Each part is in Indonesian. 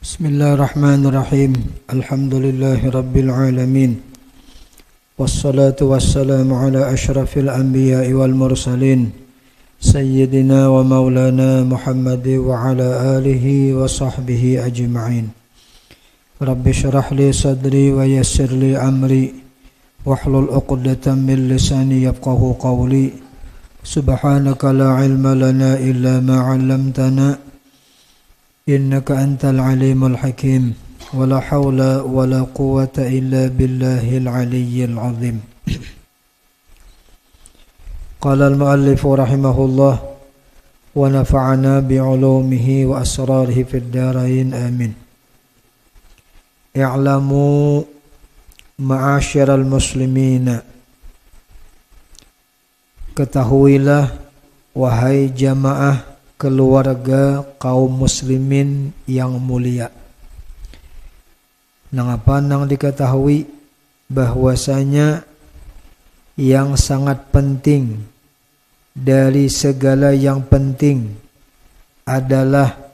Bismillahirrahmanirrahim. Alhamdulillahi rabbil alamin. Wassalatu wassalamu ala asyrafil anbiya'i wal mursalin Sayyidina wa maulana Muhammad wa ala alihi wa sahbihi ajma'in. Rabbi syrah li sadri wa yassir li amri wahlul 'uqdatam min lisani yafqahu qawli. Subhanaka la ilma lana illa ma 'allamtana innaka antal alimul hakim. Wala hawla wala quwwata illa billahil aliyyil azim. Qala al-muallif rahimahullah wa nafa'ana bi'ulumihi wa asrarihi fid dharain amin. I'lamu ma'asyiral muslimina, ketahuilah wahai jamaah keluarga kaum muslimin yang mulia. Nang apa nang diketahui bahwasanya yang sangat penting dari segala yang penting adalah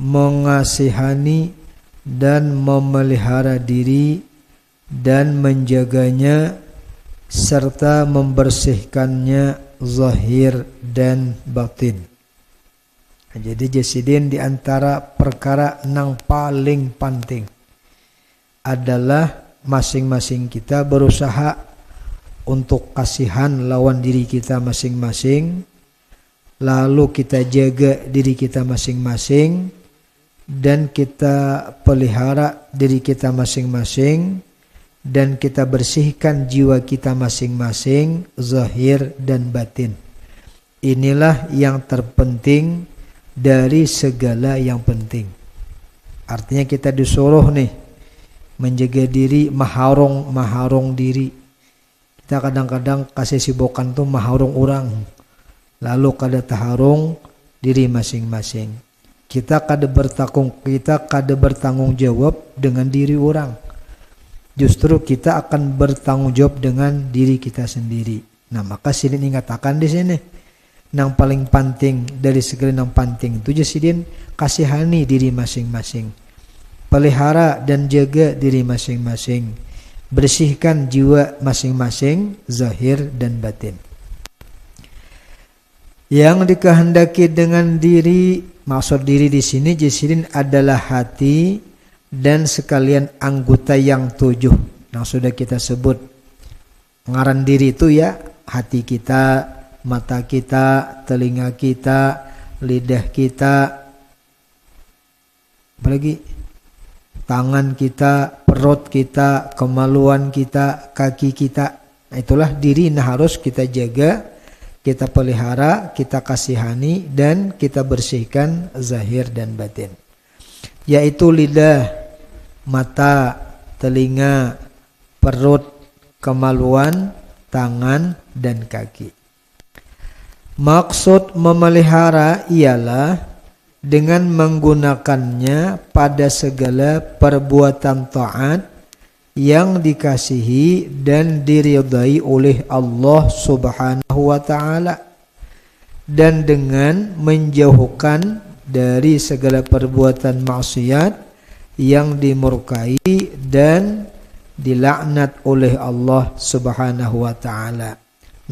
mengasihani dan memelihara diri dan menjaganya serta membersihkannya zahir dan batin. Jadi jasidin di antara perkara nang paling penting adalah masing-masing kita berusaha untuk kasihan lawan diri kita masing-masing, lalu kita jaga diri kita masing-masing dan kita pelihara diri kita masing-masing dan kita bersihkan jiwa kita masing-masing zahir dan batin. Inilah yang terpenting dari segala yang penting. Artinya kita disuruh nih menjaga diri, maharong diri. Kita kadang-kadang kasih sibukan tuh maharong orang, lalu kada taharong diri masing-masing. Kita kada bertanggung jawab dengan diri orang. Justru kita akan bertanggung jawab dengan diri kita sendiri. Nah, maka sidin ingatakan di sini, nang paling penting dari segala nang penting itu jasidin kasihani diri masing-masing, pelihara dan jaga diri masing-masing, bersihkan jiwa masing-masing zahir dan batin. Yang dikehendaki dengan diri, maksud diri di sini jasidin adalah hati dan sekalian anggota yang 7 yang sudah kita sebut. Ngaran diri itu ya hati kita, mata kita, telinga kita, lidah kita, apalagi tangan kita, perut kita, kemaluan kita, kaki kita. Nah, itulah diri yang harus kita jaga, kita pelihara, kita kasihani dan kita bersihkan zahir dan batin. Yaitu lidah, mata, telinga, perut, kemaluan, tangan, dan kaki. Maksud memelihara ialah dengan menggunakannya pada segala perbuatan taat yang dikasihi dan diridai oleh Allah Subhanahu wa ta'ala, dan dengan menjauhkan dari segala perbuatan maksiat yang dimurkai dan dilaknat oleh Allah Subhanahu wa ta'ala.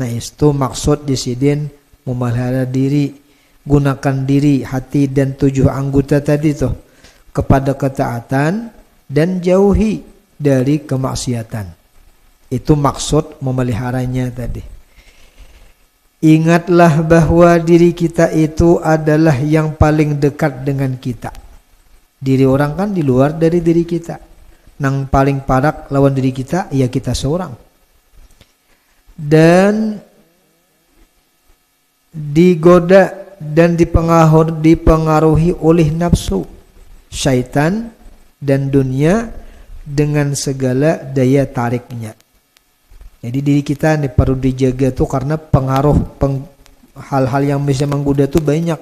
Nah, itu maksud disidin memelihara diri, gunakan diri, hati dan 7 anggota tadi tuh kepada ketaatan dan jauhi dari kemaksiatan. Itu maksud memeliharanya tadi. Ingatlah bahwa diri kita itu adalah yang paling dekat dengan kita. Diri orang kan di luar dari diri kita. Nang paling parak lawan diri kita ya kita seorang. Dan digoda dan dipengaruhi oleh nafsu, syaitan dan dunia dengan segala daya tariknya. Jadi diri kita ini perlu dijaga tuh karena pengaruh hal-hal yang bisa menggoda tuh banyak.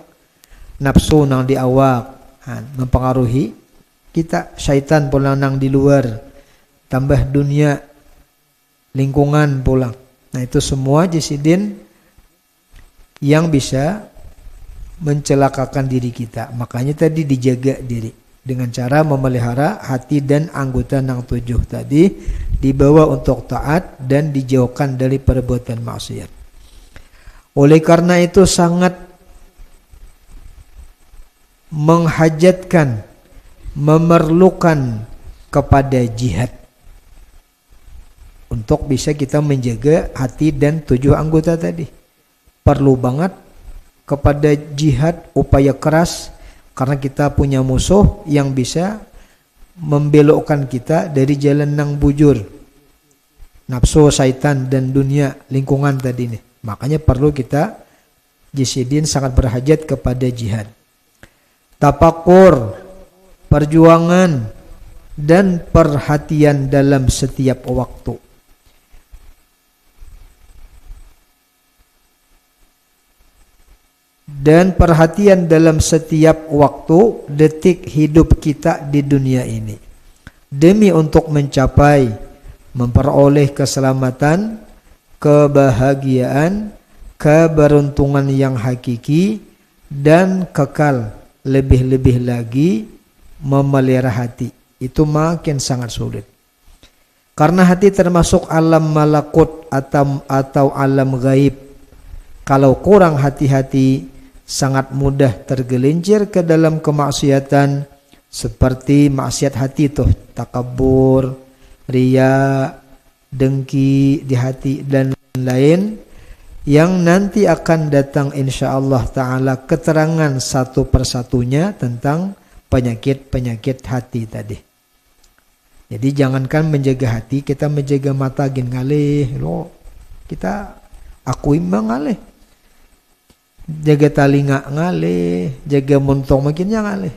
Nafsu nang di awak mempengaruhi kita, syaitan pulang nang di luar, tambah dunia, lingkungan pulang. Nah, itu semua jasidin yang bisa mencelakakan diri kita. Makanya tadi dijaga diri dengan cara memelihara hati dan anggota yang 7 tadi, dibawa untuk taat dan dijauhkan dari perbuatan maksiat. Oleh karena itu sangat menghajatkan, memerlukan kepada jihad untuk bisa kita menjaga hati dan 7 anggota tadi. Perlu banget kepada jihad, upaya keras, karena kita punya musuh yang bisa membelokkan kita dari jalan yang bujur, nafsu, syaitan, dan dunia lingkungan tadi nih. Makanya perlu kita jisidin sangat berhajat kepada jihad. Tafakur, perjuangan, dan perhatian dalam setiap waktu. Dan perhatian dalam setiap waktu, detik hidup kita di dunia ini. Demi untuk mencapai, memperoleh keselamatan, kebahagiaan, keberuntungan yang hakiki, dan kekal. Lebih-lebih lagi memelihara hati. Itu makin sangat sulit. Karena hati termasuk alam malakut atau alam gaib. Kalau kurang hati-hati, sangat mudah tergelincir ke dalam kemaksiatan, seperti maksiat hati tuh, takabur, riya, dengki di hati, dan lain yang nanti akan datang insyaallah ta'ala keterangan satu persatunya tentang penyakit-penyakit hati tadi. Jadi jangankan menjaga hati, kita menjaga mata gin ngalih lo, kita akui mengalih. Jaga telinga ngalih, jaga muntong makinnya ngalih.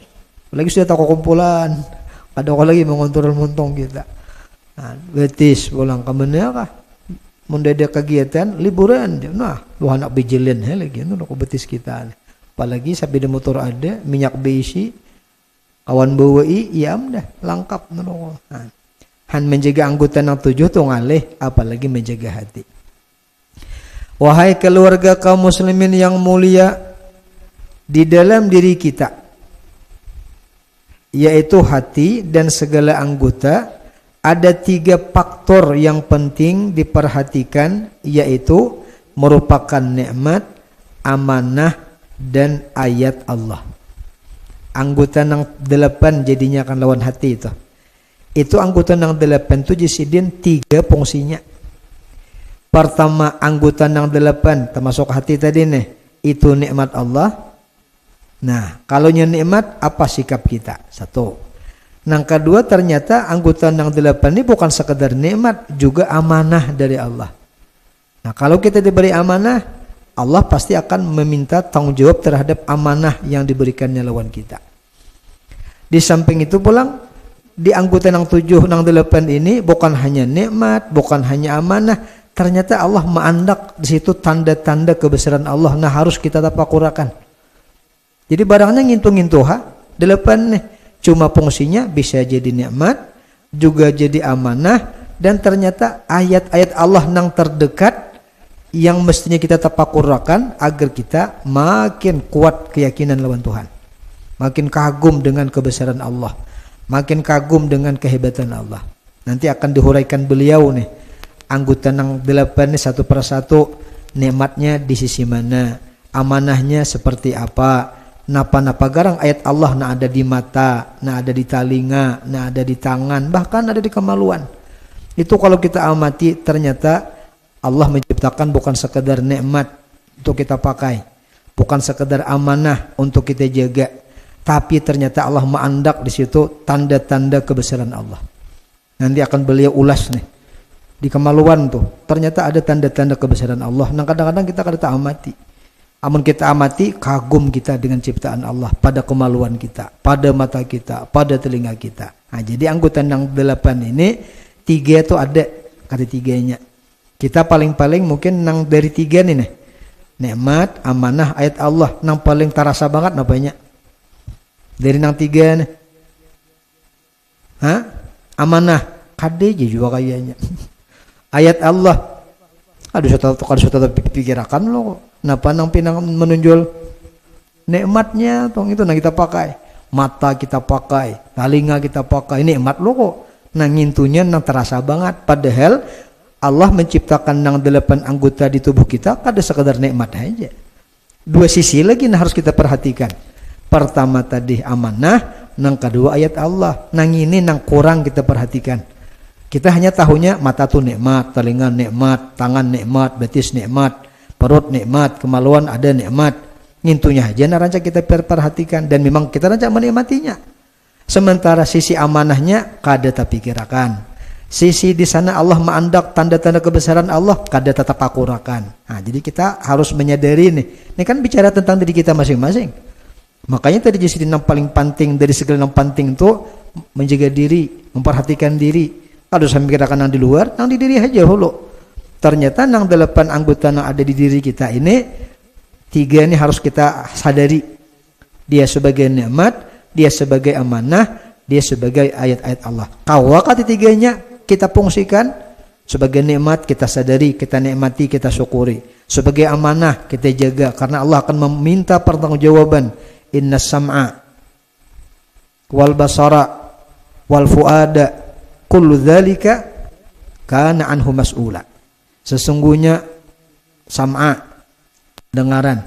Lagi sudah tahu kumpulan, ada orang lagi mengontrol muntong kita. Nah, betis pulang ke mana kah? Mendadak kegiatan liburan, nah lu anak bijilin lagi, nu aku betis kita. Apalagi sepeda motor ada, minyak besi, kawan bawa iya dah lengkap nu. Han menjaga anggota yang 7 tuh ngalih, apalagi menjaga hati. Wahai keluarga kaum muslimin yang mulia, di dalam diri kita, yaitu hati dan segala anggota, ada 3 faktor yang penting diperhatikan, yaitu merupakan nikmat, amanah, dan ayat Allah. Anggota yang 8 jadinya akan lawan hati itu. Itu anggota yang 8 itu jisidin 3 fungsinya. Pertama, anggota yang 8 termasuk hati tadi nih, itu nikmat Allah. Nah, kalau nikmat, apa sikap kita? 1. Yang kedua, ternyata anggota yang 8 ini bukan sekedar nikmat, juga amanah dari Allah. Nah, kalau kita diberi amanah, Allah pasti akan meminta tanggung jawab terhadap amanah yang diberikannya lawan kita. Di samping itu pulang, di anggota yang 7, yang 8 ini bukan hanya nikmat, bukan hanya amanah, ternyata Allah mengandak di situ tanda-tanda kebesaran Allah. Nah, harus kita tapakurakan. Jadi barangnya ngintu-ngintu 8 nih. Cuma fungsinya bisa jadi nikmat, juga jadi amanah, dan ternyata ayat-ayat Allah yang terdekat yang mestinya kita tapakurakan agar kita makin kuat keyakinan lawan Tuhan. Makin kagum dengan kebesaran Allah, makin kagum dengan kehebatan Allah. Nanti akan dihuraikan beliau nih, anggota yang 8 nih satu persatu, nikmatnya di sisi mana, amanahnya seperti apa. Napa-napa garang ayat Allah na ada di mata, na ada di telinga, na ada di tangan, bahkan ada di kemaluan. Itu kalau kita amati, ternyata Allah menciptakan bukan sekedar nikmat untuk kita pakai, bukan sekedar amanah untuk kita jaga, tapi ternyata Allah mengandak di situ tanda-tanda kebesaran Allah. Nanti akan beliau ulas nih di kemaluan tuh. Ternyata ada tanda-tanda kebesaran Allah. Nah, kadang-kadang kita kada amati. Amun kita amati, kagum kita dengan ciptaan Allah pada kemaluan kita, pada mata kita, pada telinga kita. Nah, jadi anggota yang 8 ini 3 itu ada kata 3-nya. Kita paling-paling mungkin nang dari 3 nih. Nikmat, amanah, ayat Allah. Nang paling terasa banget napanya? Dari nang 3 nih. Amanah. Kade juga kayaknya. Ayat Allah. Aduh, sudah pikirakan lo. Napa nang pinang menonjol nikmatnya tong itu nang kita pakai. Mata kita pakai, telinga kita pakai, nikmat lo kok. Nang ngintunya nang terasa banget. Padahal Allah menciptakan nang 8 anggota di tubuh kita kada sekedar nikmat aja. Dua sisi lagi yang harus kita perhatikan. Pertama tadi amanah, nang kedua ayat Allah. Nang ini nang kurang kita perhatikan. Kita hanya tahunya mata tuh nikmat, telinga nikmat, tangan nikmat, betis nikmat, perut nikmat, kemaluan ada nikmat. Ngintunya aja narancak kita perhatikan dan memang kita rancak menikmatinya. Sementara sisi amanahnya kada terpikirkan. Sisi di sana Allah mengandak tanda-tanda kebesaran Allah kada tetap akurakan. Nah, jadi kita harus menyadari nih. Ini kan bicara tentang diri kita masing-masing. Makanya tadi jadi yang paling penting dari segala yang penting itu menjaga diri, memperhatikan diri. Kalau saya mikirkan yang di luar, yang di diri aja dulu. Ternyata yang 8 anggota yang ada di diri kita ini 3 ini harus kita sadari. Dia sebagai nikmat, dia sebagai amanah, dia sebagai ayat-ayat Allah. Kawakat 3-nya kita fungsikan sebagai nikmat, kita sadari, kita nikmati, kita syukuri. Sebagai amanah kita jaga karena Allah akan meminta pertanggungjawaban. Inna sam'a wal basara wal fuada kullu dzalika kana anhu mas'ula. Sesungguhnya sam'a, dengaran,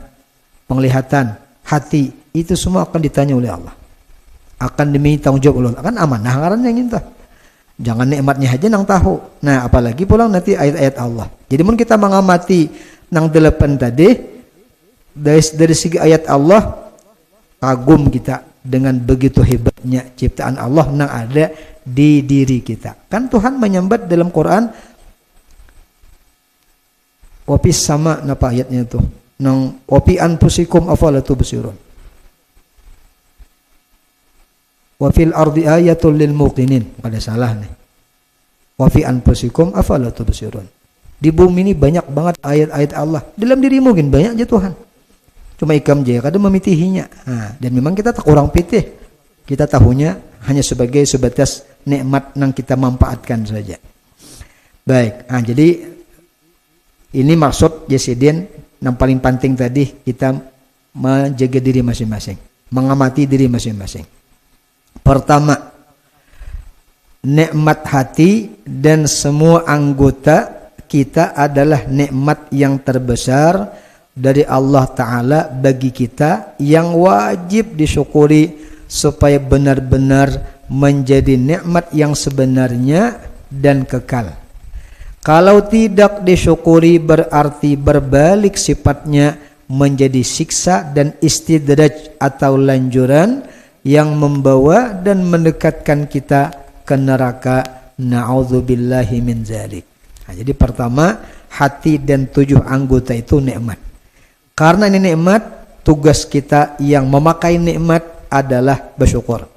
penglihatan, hati, itu semua akan ditanya oleh Allah. Akan diminta tanggung jawab oleh Allah. Kan amanah ngarannya ngintah. Jangan nikmatnya aja nang tahu. Nah, apalagi pulang nanti ayat-ayat Allah. Jadi mun kita mengamati nang 8 tadi dari segi ayat Allah, kagum kita dengan begitu hebatnya ciptaan Allah nang ada di diri kita. Kan Tuhan menyambat dalam Quran wapis sama napa ayatnya itu nang wapi anfusikum afala tubsirun wa fil ardi ayatul lil muqinin. Ada salah nih. Wafi anfusikum afala tubsirun. Di bumi ini banyak banget ayat-ayat Allah. Dalam diri mungkin banyak aja Tuhan. Cuma ikam aja kadang memitihinya. Nah, dan memang kita tak kurang pitih. Kita tahunya hanya sebagai sebatas nikmat yang kita manfaatkan saja. Baik, nah jadi ini maksud Yesidin yang paling penting tadi kita menjaga diri masing-masing, mengamati diri masing-masing. Pertama, nikmat hati dan semua anggota kita adalah nikmat yang terbesar dari Allah Ta'ala bagi kita yang wajib disyukuri supaya benar-benar menjadi nikmat yang sebenarnya dan kekal. Kalau tidak disyukuri berarti berbalik sifatnya menjadi siksa dan istidraj atau lanjuran yang membawa dan mendekatkan kita ke neraka. Na'udzubillahi min dzalik. Nah, jadi pertama, hati dan 7 anggota itu nikmat. Karena ini nikmat, tugas kita yang memakai nikmat adalah bersyukur.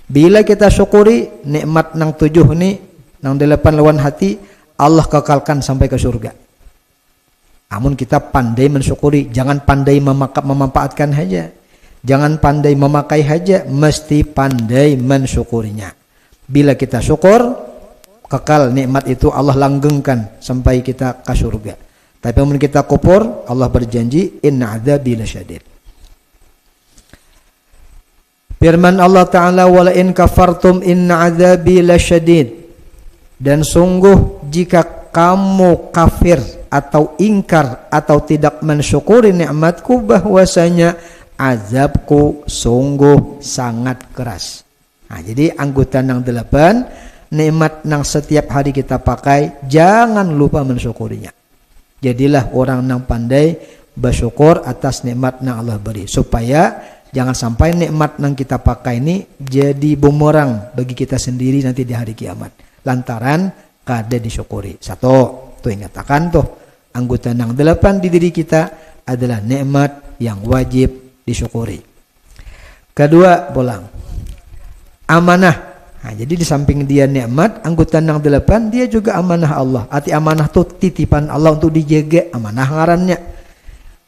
Bila kita syukuri nikmat nang 7 ini, nang 8 lawan hati, Allah kekalkan sampai ke surga. Namun kita pandai mensyukuri, jangan pandai memanfaatkan saja. Jangan pandai memakai saja, mesti pandai mensyukurinya. Bila kita syukur, kekal nikmat itu Allah langgengkan sampai kita ke surga. Tapi kalau kita kufur, Allah berjanji inna adzabi lasyadid. Firman Allah Ta'ala wala in kafartum inna adzabi lasyadid. Dan sungguh jika kamu kafir atau ingkar atau tidak mensyukuri nikmatku, bahwasanya azabku sungguh sangat keras. Nah, jadi anggota nang 8 nikmat nang setiap hari kita pakai, jangan lupa mensyukurinya. Jadilah orang nang pandai bersyukur atas nikmat nang Allah beri, supaya jangan sampai nikmat yang kita pakai ini jadi bumerang bagi kita sendiri nanti di hari kiamat. Lantaran kada disyukuri. Satu, tuh ingatakan tuh anggota nang 8 di diri kita adalah nikmat yang wajib disyukuri. Kedua, bolang amanah. Nah, jadi di samping dia nikmat, anggota nang 8 dia juga amanah Allah. Arti amanah tuh titipan Allah untuk dijaga, amanah ngarannya.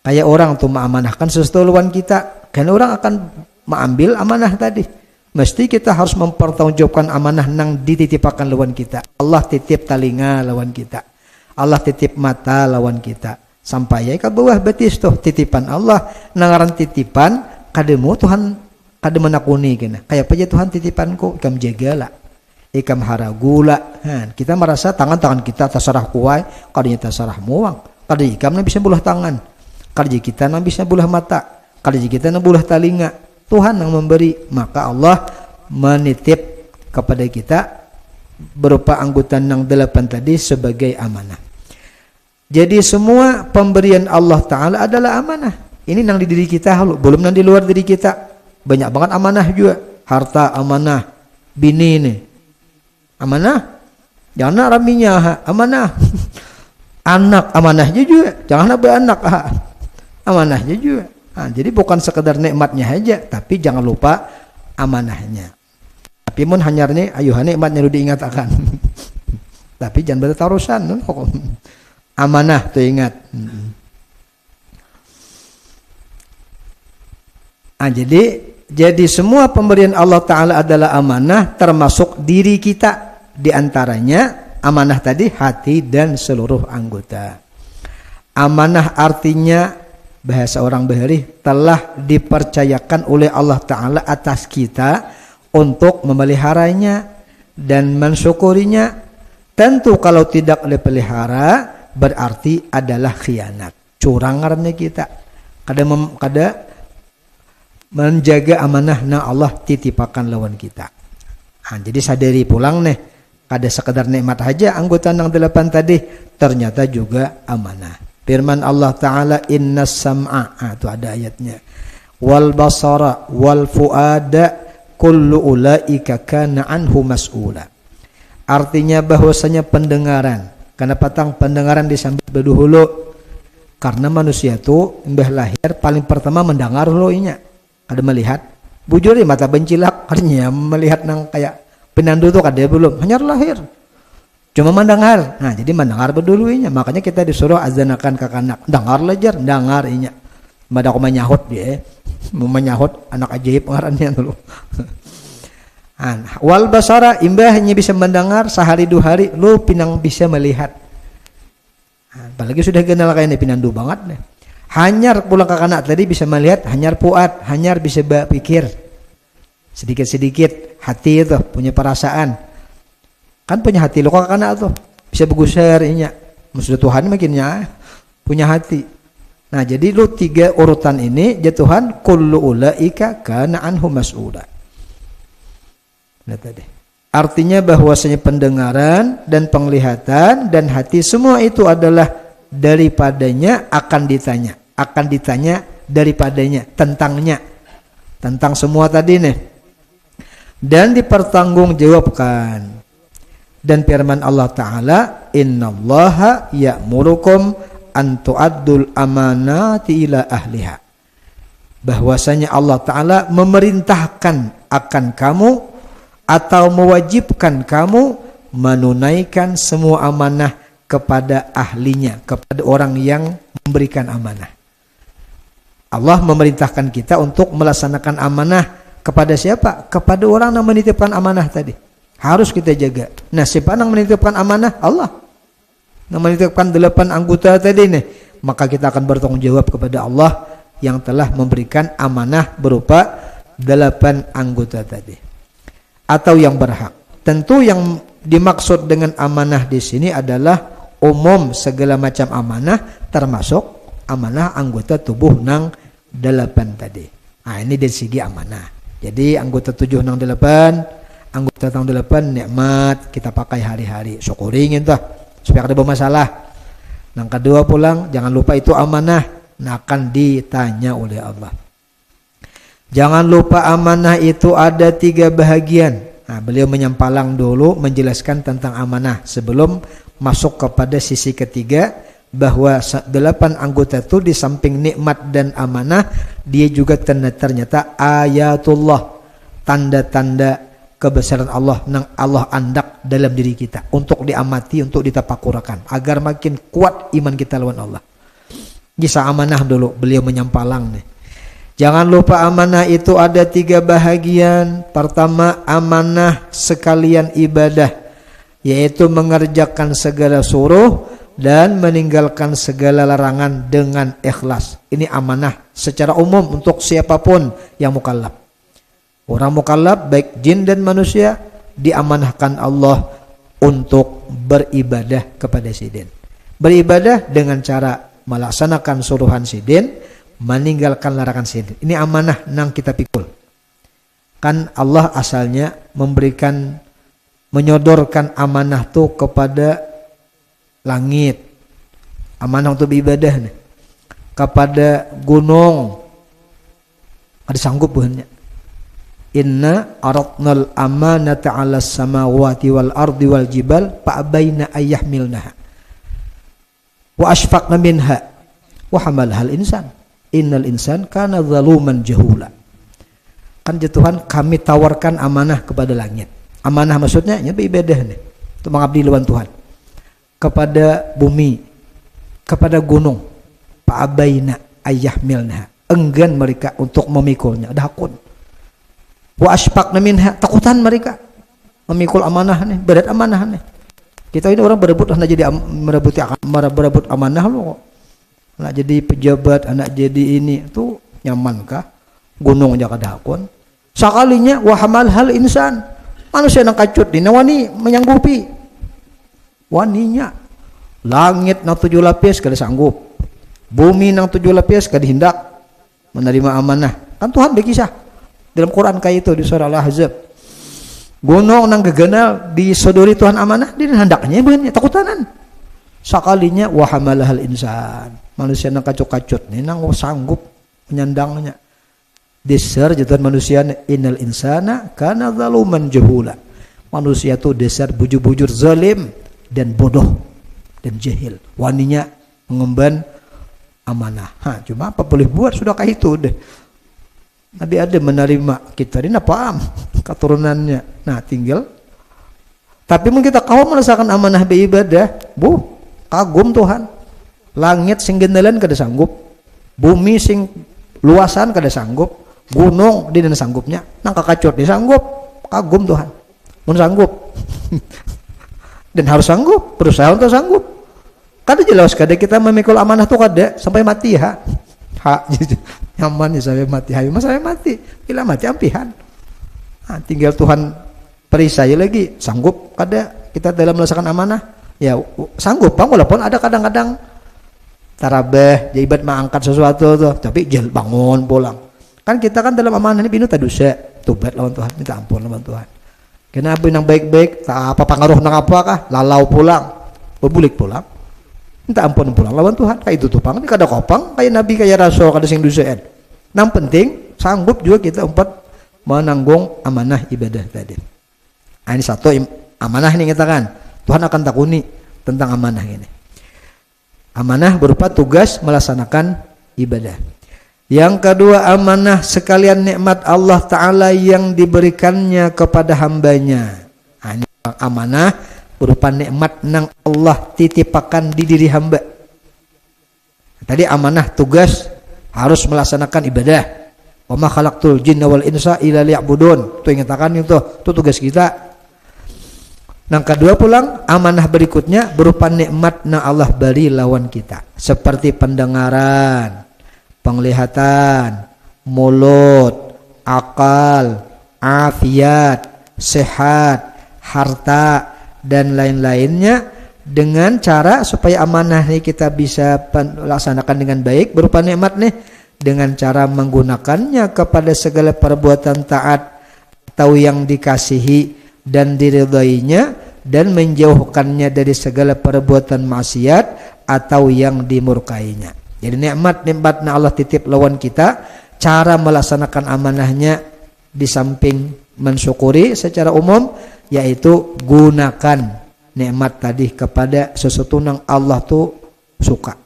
Kayak orang tuh mengamanahkan sesuatu lawan kita, kan orang akan mengambil amanah tadi. Mesti kita harus mempertanggungjawabkan amanah nang dititipakan lawan kita. Allah titip telinga lawan kita. Allah titip mata lawan kita. Sampai ka bawah betis tuh titipan Allah, nangaran titipan kademu Tuhan kada menakuni kena. Kayak aja Tuhan titipanku, ikam jagala, ikam haragula. Kita merasa tangan kita terserah kuai, kadanya terserah muang. Kadanya ikam bisa bulah tangan, kadanya kita bisa bulah mata, kadanya kita bulah telinga. Tuhan yang memberi, maka Allah menitip kepada kita berupa anggota yang 8 tadi sebagai amanah. Jadi semua pemberian Allah Ta'ala adalah amanah. Ini yang di diri kita, belum yang di luar diri kita. Banyak banget amanah juga. Harta amanah, bini ini amanah, jangan raminya amanah. Anak amanahnya juga, jangan beranak amanahnya juga. Jadi bukan sekedar nikmatnya aja, tapi jangan lupa amanahnya. Tapi mun hanyarnya ayuhan nikmatnya lu diingat akan. Tapi jangan bertarusan. Amanah tuh ingat. Jadi semua pemberian Allah Ta'ala adalah amanah, termasuk diri kita. Di antaranya amanah tadi hati dan seluruh anggota. Amanah artinya bahasa orang Bahari telah dipercayakan oleh Allah Ta'ala atas kita untuk memeliharanya dan mensyukurinya. Tentu kalau tidak dipelihara berarti adalah khianat, curang ngarannya kita. Kada menjaga amanah na Allah titipakan lawan kita. Jadi sadari pulang nih, kada sekedar nikmat aja anggota yang 8 tadi, ternyata juga amanah. Firman Allah Ta'ala, innas sam'a, itu ada ayatnya, wal basara wal fuada kullu ulaika kana anhu mas'ula. Artinya bahwasanya pendengaran, karena patang pendengaran disambut berduhulu, karena manusia itu mbah lahir paling pertama mendengar loinya, kada melihat. Bujur mata bencilak, artinya melihat nang kayak penandu tuh kada belum, hanya lahir cuma mendengar. Jadi mendengar berdulunya, makanya kita disuruh azanakan ke anak, dengar lajar, dengar inya. Mada aku menyahut dia, mau menyahut anak ajaib ngarannya dulu. Wal basara, imbah hanya bisa mendengar sehari 2 hari, lu pinang bisa melihat. Apalagi sudah kenal kayak ini pinandu banget nih. Hanyar pulang ke anak tadi bisa melihat, hanyar puat, hanyar bisa berpikir. Sedikit-sedikit hati itu punya perasaan. Kan punya hati lo kok anak tuh bisa bergusar inya. Maksudnya Tuhan makinnya punya hati. Jadi lu 3 urutan ini Tuhan kullu ulaika kana anhu mas'ula. Artinya bahwasanya pendengaran dan penglihatan dan hati semua itu adalah daripadanya akan ditanya daripadanya, tentang semua tadi nih, dan dipertanggungjawabkan. Dan firman Allah Ta'ala, innallaha ya'murukum an tu'addul amanati ila ahliha. Bahwasanya Allah Ta'ala memerintahkan akan kamu atau mewajibkan kamu menunaikan semua amanah kepada ahlinya, kepada orang yang memberikan amanah. Allah memerintahkan kita untuk melaksanakan amanah kepada siapa? Kepada orang yang menitipkan amanah tadi. Harus kita jaga. Siapa yang menitipkan amanah? Allah. Yang menitipkan 8 anggota tadi nih, maka kita akan bertanggung jawab kepada Allah yang telah memberikan amanah berupa 8 anggota tadi. Atau yang berhak. Tentu yang dimaksud dengan amanah di sini adalah umum segala macam amanah, termasuk amanah anggota tubuh nang 8 tadi. Ini dari segi amanah. Jadi anggota 7 nang 8, anggota nang 8 nikmat kita pakai hari-hari, syukurin itu supaya ada bermasalah. Yang kedua pulang, jangan lupa itu amanah, akan ditanya oleh Allah. Jangan lupa amanah itu ada 3 bahagian. Beliau menyampalang dulu menjelaskan tentang amanah sebelum masuk kepada sisi ketiga, bahwa 8 anggota itu di samping nikmat dan amanah, dia juga ternyata ayatullah, tanda-tanda kebesaran Allah yang Allah andak dalam diri kita untuk diamati, untuk ditapakurakan agar makin kuat iman kita lawan Allah. Kisah amanah dulu beliau menyampalang nih. Jangan lupa amanah itu ada 3 bahagian. Pertama, amanah sekalian ibadah, yaitu mengerjakan segala suruh dan meninggalkan segala larangan dengan ikhlas. Ini amanah secara umum untuk siapapun yang mukallaf. Orang mukallaf baik jin dan manusia diamanahkan Allah untuk beribadah kepada sidin. Beribadah dengan cara melaksanakan suruhan sidin, meninggalkan larangan sidin. Ini amanah nang kita pikul. Kan Allah asalnya menyodorkan amanah tuh kepada langit, amanah untuk beribadah nih. Kepada gunung, ada sanggup bukannya? Inna aradnal amanata 'alas samawati wal ardi wal jibal fa'abaina ayyahmilnaha wa ashfaqna minha wa hamalahal insan innal insan kana zaluman jahula. Kan Tuhan kami tawarkan amanah kepada langit. Amanah maksudnya beribadah nih, untuk mengabdi lawan Tuhan. Kepada bumi, kepada gunung, fa'abaina ayyahmilnaha, enggan mereka untuk memikulnya, dahakun. Wa ashfaqna minha, takutan mereka memikul amanah nih, berat amanah nih. Kita ini orang berebut anak jadi berebut amanah loh. Anak jadi pejabat, anak jadi ini tuh nyamankah? Gunung jaga dahakun. Sakalinya wahamal hal insan, manusia nang kacut dina wani menyanggupi. Waninya langit nang 7 lapis kada sanggup, bumi nang 7 lapis kada hendak menerima amanah. Kan Tuhan berkisah dalam Quran kayak itu di surah Al-Ahzab. Gunung nang gegenal disodori Tuhan amanah, dia hendaknya bukan takutanan. Sakalinya wahamal hal insan, manusia nang kacut-kacut nih nang sanggup menyandangnya. Dasar jatuhan manusia, innal insana kana zaluman jahula. Manusia itu dasar bujur-bujur zalim dan bodoh dan jahil. Waninya mengemban amanah. Cuma apa boleh buat sudah kayak itu deh. Nabi ada menerima kita ini paham keturunannya. Nah tinggal. Tapi mungkin kita kau merasakan amanah beribadah, kagum Tuhan. Langit sing gendelan kada sanggup, bumi sing luasan kada sanggup. Gunung dia dan sanggupnya, nang kakacot dia sanggup, kagum Tuhan, mun sanggup, dan harus sanggup, berusaha untuk sanggup. Kada jelas kada kita memikul amanah tuh kada sampai mati nyaman ya sampai mati, sampai mati, bila mati ampihan. Tinggal Tuhan perisai lagi, sanggup kada kita dalam melaksanakan amanah, ya sanggup bang, walaupun ada kadang-kadang tarabeh, jaibat mengangkat sesuatu tuh, tapi jel bangun pulang. Kan kita kan dalam amanah ini binu tadusa, tobat lawan Tuhan, minta ampun lawan Tuhan. Kenapa yang baik-baik, tak apa pengaruh nang apa kah, lalau pulang, berbulik pulang, minta ampun pulang lawan Tuhan. Kayak itu tuh pang, ini kada kopang, kayak Nabi kayak Rasul kada sing dusaan. Nang penting sanggup juga kita menanggung amanah ibadah tadi. Ini satu amanah ini kita kan, Tuhan akan takuni tentang amanah ini. Amanah berupa tugas melaksanakan ibadah. Yang kedua amanah sekalian nikmat Allah Ta'ala yang diberikannya kepada hambanya. Ini amanah berupa nikmat nang Allah titipakan di diri hamba. Tadi amanah tugas harus melaksanakan ibadah. Wa ma khalaqtul jinna wal insa illa liya'budun. Itu ingatakan itu tugas kita. Yang kedua pulang amanah berikutnya berupa nikmat nang Allah beri lawan kita. Seperti pendengaran, penglihatan, mulut, akal, afiat, sehat, harta, dan lain-lainnya dengan cara supaya amanah ini kita bisa laksanakan dengan baik berupa nikmat nih dengan cara menggunakannya kepada segala perbuatan taat atau yang dikasihi dan diridhoinya dan menjauhkannya dari segala perbuatan maksiat atau yang dimurkainya. Jadi nikmat-nikmatnya Allah titip lawan kita, cara melaksanakan amanahnya di samping mensyukuri secara umum, yaitu gunakan nikmat tadi kepada sesuatu yang Allah tuh suka.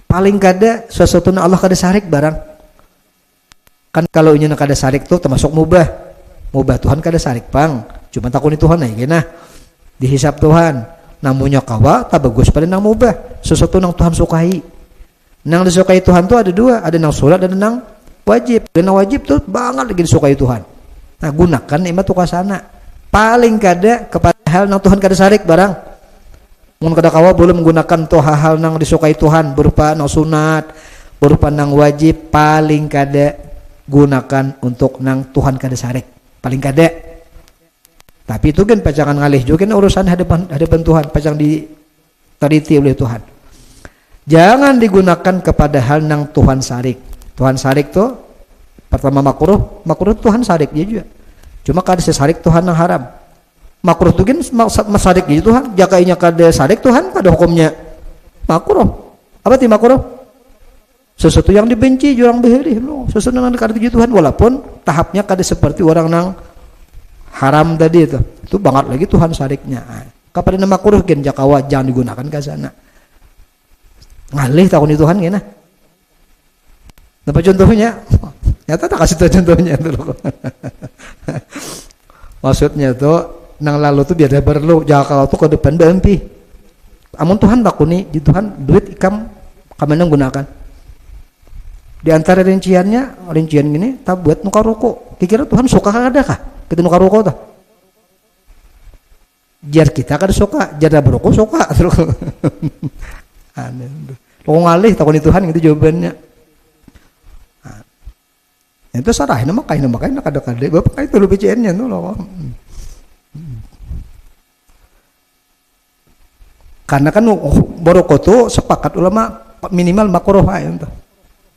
Paling kada sesuatu yang Allah kada sarik barang. Kan kalau ini kada sarik tuh termasuk mubah. Mubah Tuhan kada sarik pang. Cuma takuni Tuhan aja nah. Dihisap Tuhan. Namunnya kawa tak bagus pada nang mubah. Sesuatu yang Tuhan sukai. Nang disukai Tuhan tuh ada dua, ada nang sholat dan nang wajib. Dan nang wajib tuh banget lagi disukai Tuhan. Nah gunakan nikmat tuh kasana. Paling kada kepada hal nang Tuhan kada sarik barang. Mun kada kawa belum menggunakan tuh hal-hal nang disukai Tuhan berupa nang sunat, berupa nang wajib, paling kada gunakan untuk nang Tuhan kada sarek. Paling kada. Tapi itu kan pacangan ngalih juga kan urusan hadapan Tuhan, pacang diteliti oleh Tuhan. Jangan digunakan kepada hal nang Tuhan sarik. Tuhan sarik tuh pertama makruh Tuhan sarik dia juga. Cuma kada sarik Tuhan nang haram. Makruh tu kan masarik gitu Tuhan, jakainya kada sarik Tuhan pada hukumnya makruh. Apa ti makruh? Sesuatu yang dibenci jurang beheri lo. Sesuatu yang kada tuju Tuhan walaupun tahapnya kada seperti orang nang haram tadi itu. Itu banget lagi Tuhan sariknya. Kapan nama makruh kan jakawa jangan digunakan ke sana. Ngalih takun Tuhan gina. Apa contohnya? Nyata tak kasih tahu contohnya tuh. Maksudnya tuh nang lalu tuh biar perlu jangan kalau tuh ke depan berhenti. Amun Tuhan takuni di Tuhan duit ikam kamenang gunakan. Di antara rincian gini tak buat nuka rokok. Kira Tuhan suka ada kah? Kita nuka rokok tuh. Jar kita kada suka, jar berokok suka terus. Aneh. Lo ngalih takuni Tuhan gitu jawabannya. Itu sarahin nama kain kada bapak itu lu BCN-nya tuh loh. Karena kan boroko tuh sepakat ulama minimal makruh aja tuh.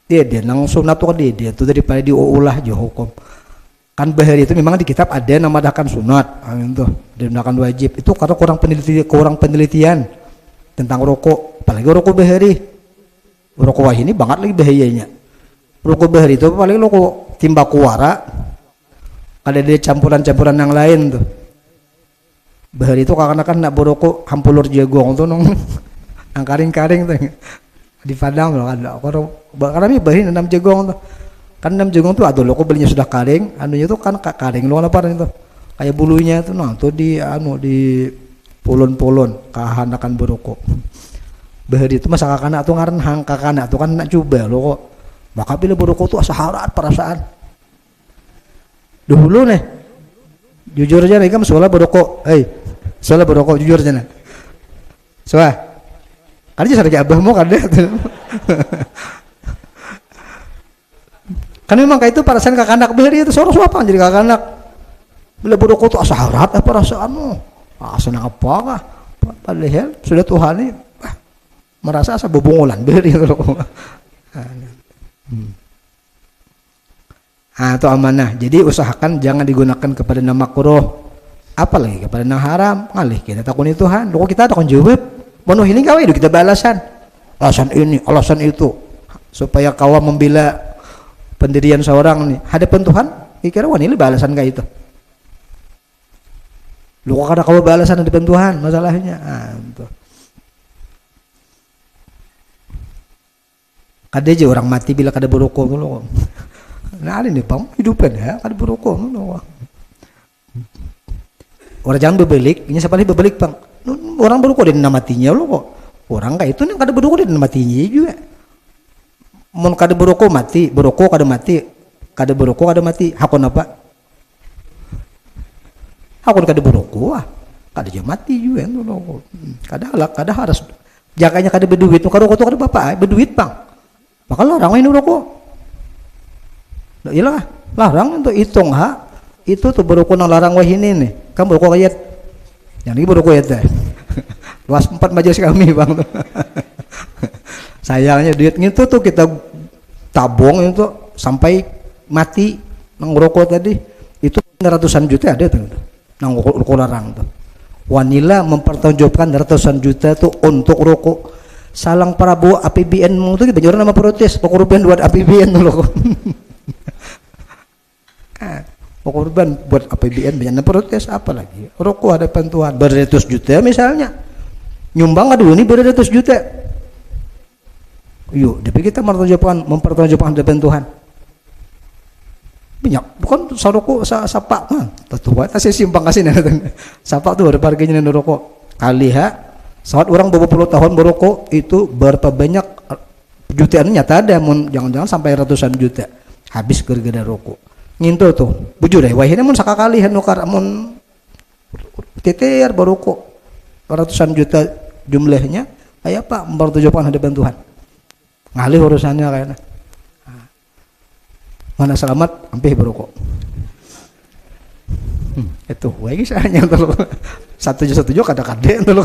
Dia nang sunat tuh dia tuh daripada diulah je hukum. Kan bahari itu memang di kitab ada nama dakan sunat, tuh dinamakan wajib. Itu karena kurang penelitian tentang rokok, apalagi rokok bahari. Rokok wah ini banget lagi bahayanya. Rokok bahari itu paling rokok timbaku wara. Ada dia campuran-campuran yang lain tuh. Bahari itu karena kan nak berokok hampulur jagong tuh nong ang karing-karing tuh di Padang loh ada karena ini bahari 6 jagong tuh kan 6 jagong tuh aduh lo kok belinya sudah karing anunya tuh kan karing lo apa itu kayak bulunya tuh nah tuh di pulun-pulun kahanakan berokok bahari itu masa kakana tuh ngaran hang kakana tuh kan nak coba lo kok maka pilih berokok tuh asa harat perasaan dulu nih jujur aja nih kamu soalnya berokok soalnya berokok jujur aja nih soalnya kan aja sarja abahmu kan deh kan memang kayak itu perasaan kakanak bahari itu soros apa jadi kakanak bila berokok tuh asa harat apa perasaanmu senang apa kah padahal sudah Tuhan nih merasa asa bobongolan bahari itu loh itu amanah. Jadi usahakan jangan digunakan kepada nama makruh, apalagi kepada nama haram. Ngalih kita takuni Tuhan. Kalau kita takon jawab, mau healing kau itu kita balasan. Alasan ini, alasan itu, supaya kau membela pendirian seorang nih. Hadapan Tuhan, kira wah ini balasan kayak itu. Lu kok ada kau balasan hadapan Tuhan, masalahnya. Kada aja orang mati bila kada berokok loh. Nah ini bang hidupan ya kada berokok loh. Orang jangan bebelik, ini siapa nih bebelik bang? Orang berokok dan matinya loh kok. Orang kayak itu nih kada berokok dan matinya juga. Mun kada berokok mati, berokok kada mati, kada berokok kada mati. Hakon apa? Hakon kada berokok kada aja mati juga loh. Kada harus. Jakanya kada berduit, kada rokok tuh kada bapak, berduit bang. Maka larang ini rokok. Iyalah, larang untuk hitung itu tuh berokok nang larang wah ini nih. Kamu berokok ayat. Yang ini berokok ayat deh. Luas 4 majelis kami bang. Sayangnya duit itu tuh kita tabung itu sampai mati nang rokok tadi itu ratusan juta ada tuh nang rokok larang tuh. Wanita mempertanggungjawabkan ratusan juta tuh untuk rokok. Salang Prabowo APBN itu banyak orang nama protes pengorban buat APBN loh. Pengorban buat APBN banyak protes apa lagi rokok ada bantuan beratus juta misalnya nyumbang aduh ini beratus juta yuk tapi kita mempertanggungjawabkan hadapan Tuhan banyak bukan saroko sapak tetua saya simpang kasih nih sapak tuh ada harganya nih rokok kali saat orang beberapa puluh tahun berokok itu berapa banyak jutaan nyata ada jangan-jangan sampai ratusan juta habis gara-gara rokok nginto tuh bujur deh wah ini mun sakakali nukar mun teter berokok ratusan juta jumlahnya, ayo Pak mempertunjukkan hadapan Tuhan. Ngalih urusannya kayaknya. Mana selamat, hampir berokok. Itu, wae kisahnya tuh. Satu kada-kada tuh.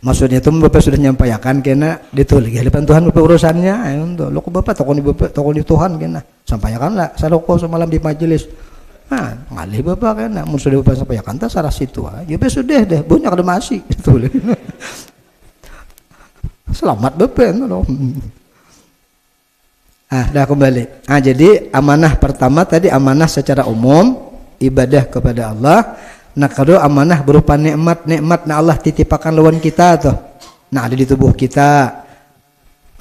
Maksudnya itu Bapak sudah nyampaikan kena ditulis hadapan Tuhan Bapak urusannya. Lo kok Bapak tokon di Tuhan kena. Sampaikanlah sadoko semalam di majelis. Nah, ngalih Bapak kena. Mun sudah Bapak sampaikan ta sarah situ aja. Ya sudah deh, banyak ada masih ditulis. Selamat Bapak itu. Dah kembali. Jadi amanah pertama tadi amanah secara umum ibadah kepada Allah. Nah kedua amanah berupa nikmat nah Allah titipakan lawan kita tuh. Nah ada di tubuh kita.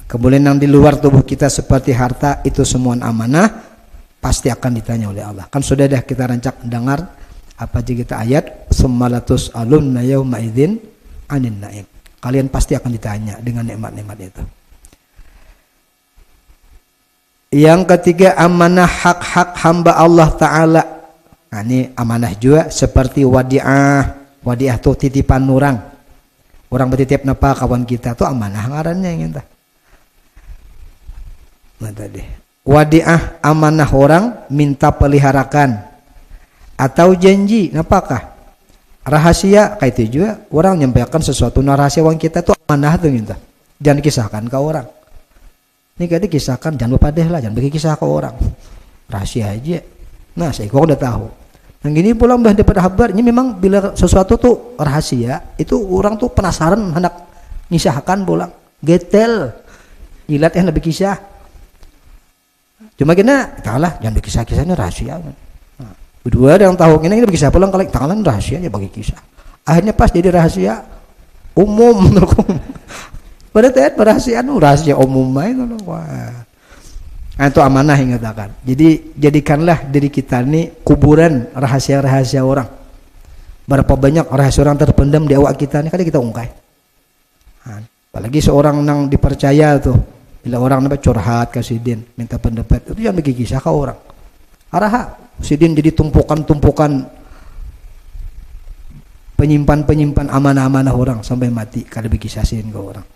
Kemudian yang di luar tubuh kita seperti harta itu semua amanah pasti akan ditanya oleh Allah. Kan sudah dah kita rancak dengar apa aja kita ayat summalatus alunna yauma idzin anin naim. Kalian pasti akan ditanya dengan nikmat-nikmat itu. Yang ketiga amanah hak-hak hamba Allah Ta'ala. Nah ini amanah juga seperti wadiah. Wadiah itu titipan orang. Orang bertitip napa kawan kita itu amanah ngarannya yang kita. Nah tadi. Wadiah amanah orang minta peliharakan. Atau janji napakah? Rahasia kayak itu juga orang nyampaikan sesuatu rahasia orang kita itu amanah tuh kita. Jangan kisahkan ke orang. Ini kadang kisahkan jangan lupa deh lah, jangan bagi kisah ke orang. Rahasia aja. Nah, saya kok udah tahu. Yang gini pulang bah dapat kabarnya memang bila sesuatu tuh rahasia, itu orang tuh penasaran hendak ngisahkan pulang. Getel. Jilat yang lebih kisah. Cuma kena, kalah jangan bagi kisah-kisahnya rahasia. Nah, kedua yang tahu kena ini bagi kisah pulang kalau tangan rahasia ya bagi kisah. Akhirnya pas jadi rahasia umum. Pada saat rahasia umum itu loh. Wah. Nah, itu amanah yang katakan. Jadi jadikanlah diri kita ini kuburan rahasia-rahasia orang. Berapa banyak rahasia orang terpendam di awak kita ini kadang kita ungkai. Nah, apalagi seorang yang dipercaya tuh, bila orang nampak curhat ke sidin, minta pendapat, itu jangan bagi kisah ke orang. Araha sidin jadi tumpukan-tumpukan penyimpan amanah-amanah orang sampai mati kada bagi kisahin ke orang.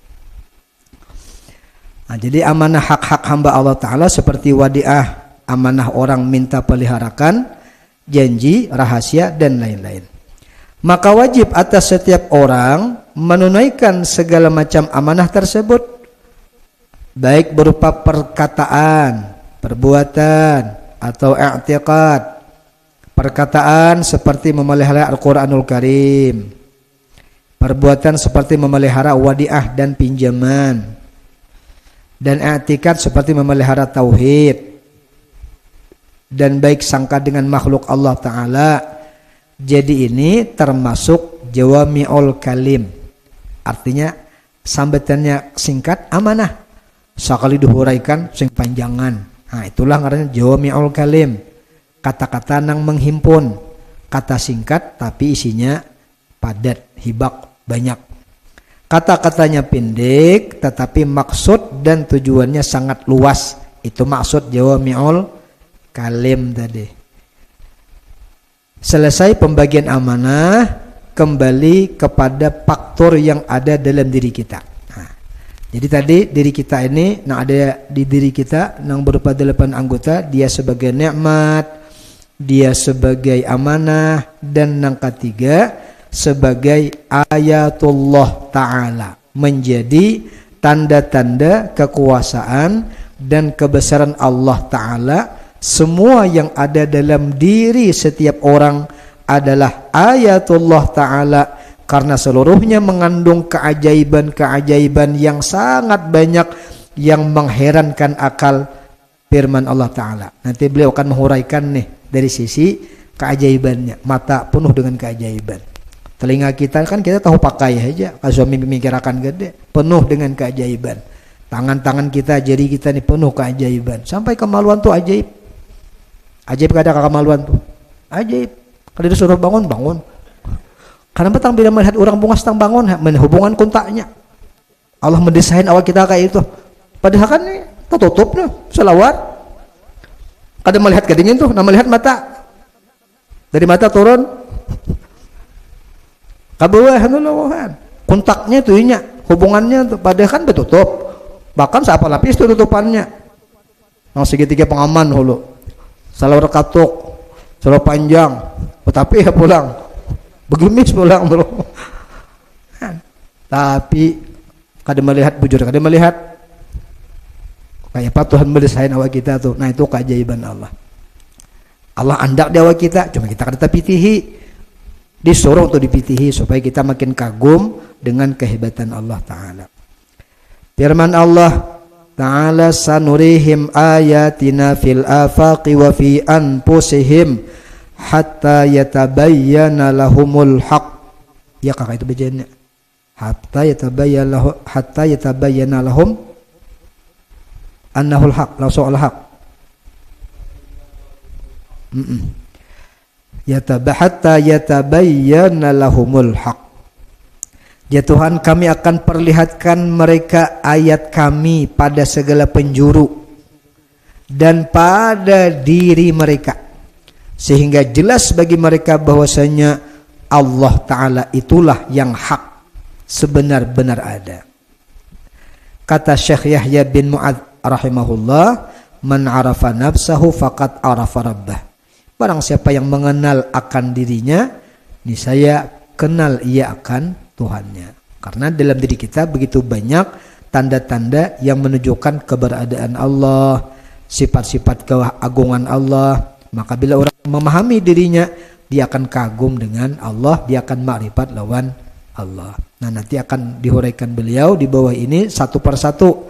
Nah, jadi amanah hak-hak hamba Allah Ta'ala seperti wadiah, amanah orang minta peliharakan, janji, rahasia, dan lain-lain. Maka wajib atas setiap orang menunaikan segala macam amanah tersebut, baik berupa perkataan, perbuatan, atau i'tiqad. Perkataan seperti memelihara Al-Quranul Karim, perbuatan seperti memelihara wadiah dan pinjaman, dan i'tikad seperti memelihara tauhid, dan baik sangka dengan makhluk Allah Ta'ala. Jadi ini termasuk jawami'ul kalim, artinya sambutannya singkat amanah, sekali dihuraikan sing panjangan. Nah itulah ngarannya jawami'ul kalim, kata-kata nang menghimpun, kata singkat tapi isinya padat, hibak, banyak. Kata-katanya pendek tetapi maksud dan tujuannya sangat luas. Itu maksud jawami'ul kalim tadi. Selesai pembagian amanah, kembali kepada faktor yang ada dalam diri kita. Nah, jadi tadi diri kita ini, nah ada di diri kita yang berupa 8 anggota, dia sebagai nikmat, dia sebagai amanah, dan yang ketiga sebagai ayatullah Ta'ala, menjadi tanda-tanda kekuasaan dan kebesaran Allah Ta'ala. Semua yang ada dalam diri setiap orang adalah ayatullah Ta'ala, karena seluruhnya mengandung keajaiban-keajaiban yang sangat banyak yang mengherankan akal. Firman Allah Ta'ala, nanti beliau akan menghuraikan nih dari sisi keajaibannya. Mata penuh dengan keajaiban, telinga kita kan kita tahu pakai aja, kalau suami memikirkan gede, penuh dengan keajaiban. Tangan-tangan kita, jari kita ini penuh keajaiban. Sampai kemaluan tuh ajaib. Ajaib kada kemaluan tuh. Ajaib. Kalau disuruh bangun, bangun. Karena petang bila melihat orang bungas tang bangun, hubungan kontaknya. Allah mendesain awal kita kayak itu. Padahal kan ini tertutup nih, selawat. Kada melihat kedingin tuh, nah melihat mata. Dari mata turun ke bawah kan. Kontaknya tuh nya, hubungannya tuh pada kan betutup. Bahkan siapa lapis tuh tutupannya. Nang segitiga pengaman hulu. Salah rekatuk, salah panjang. Tetapi ya pulang. Begemis pulang bro. Tapi kada melihat bujur, kada melihat kayak apa Tuhan mendesain awak kita tuh. Nah itu keajaiban Allah. Allah andak di awak kita, cuma kita kada pitihi. Disuruh untuk dipitihi supaya kita makin kagum dengan kehebatan Allah Ta'ala. Firman Allah Ta'ala, sanurihim ayatina fil afaqi wa fi anfusihim hatta yatabayyana lahumul haq. Ya kakak itu bacanya. Hatta yatabayyana lahum annahul haq, langsung al-haq. Hatta yatabayyana lahumul haq. Ya Tuhan, kami akan perlihatkan mereka ayat kami pada segala penjuru dan pada diri mereka, sehingga jelas bagi mereka bahwasanya Allah Ta'ala itulah yang hak, sebenar-benar ada. Kata Syekh Yahya bin Mu'adz rahimahullah, man arafa nafsahu faqad arafa rabbah. Barang siapa yang mengenal akan dirinya, niscaya kenal ia akan Tuhannya. Karena dalam diri kita begitu banyak tanda-tanda yang menunjukkan keberadaan Allah, sifat-sifat keagungan Allah. Maka bila orang memahami dirinya, dia akan kagum dengan Allah, dia akan makrifat lawan Allah. Nah nanti akan dihuraikan beliau di bawah ini satu persatu.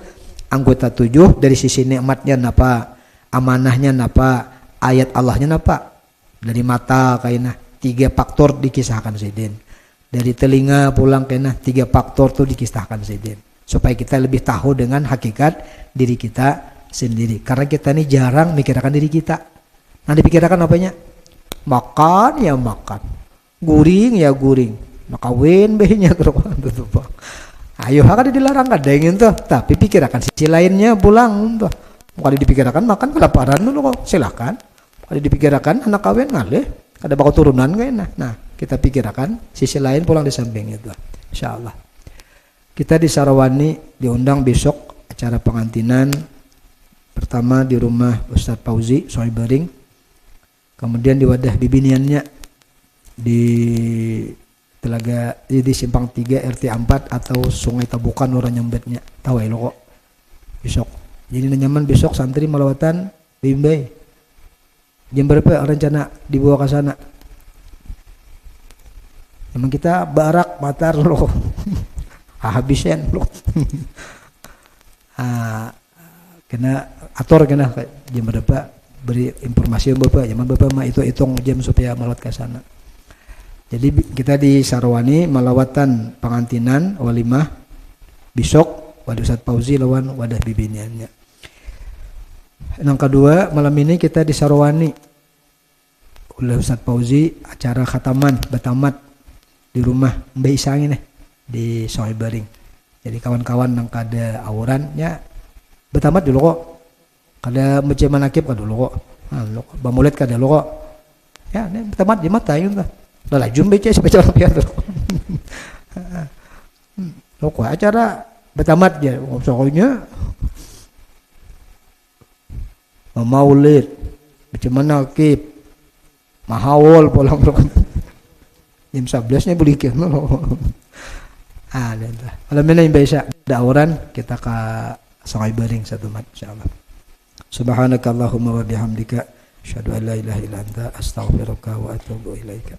Anggota 7 dari sisi nikmatnya napa, amanahnya napa, ayat Allahnya napa. Dari mata kaina 3 faktor dikisahkan Sayyidin. Dari telinga pulang kena 3 faktor tuh dikisahkan Sayyidin. Supaya kita lebih tahu dengan hakikat diri kita sendiri. Karena kita ini jarang mikirkan diri kita. Nah dipikirkan apanya? Makan ya makan, guring ya guring, makawin behnya terus. Ayo kan dilarang kada ingin tuh, tapi pikirkan sisi lainnya pulang tuh. Kalau dipikirkan makan kelaparan dulu kok silakan. Kalau dipikirkan anak kawin ngalih, kada bakal turunan kayaknya. Nah kita pikirkan sisi lain pulang di samping itu, insyaallah. Kita di Sarawani diundang besok acara pengantinan pertama di rumah Ustadz Fauzi Soibering, kemudian di wadah bibiniannya di Telaga di Simpang 3 RT 4 atau Sungai Tabukan orang nyambetnya tahu ya lo kok besok. Jadi nyaman besok santri melawatan Bimbai jam berapa rencana dibawa ke sana. Emang kita barak matar lo habisan lo kena atur kena jam berapa beri informasi bapak zaman bapak mah itu hitung jam supaya melawat ke sana. Jadi kita di Sarawani melawatan pengantinan walimah besok wadah Ustadz Fauzi lawan wadah bibiniannya. Yang kedua malam ini kita di Sarawani oleh Ustadz Fauzi acara khataman batamat di rumah Mbak Isang ini di Sungai Baring. Jadi kawan-kawan yang kada awurannya batamat dulu kok. Kada macam manakib kada dulu kok. Nah, bamulet kada dulu kok. Ya, ini batamat di mata yun lah. Lah jumbe cek baca pian tuh. Loko acara batamat ya pokoknya maulid macam manakib mahawol pulang jam 11 nya belikan lo. Ada. Kalau mana yang biasa dauran kita ke Sungai Baring satu mat insyaallah. Subhanakallahumma wa bihamdika asyhadu an la ilaha illa anta astaghfiruka wa atubu ilaika.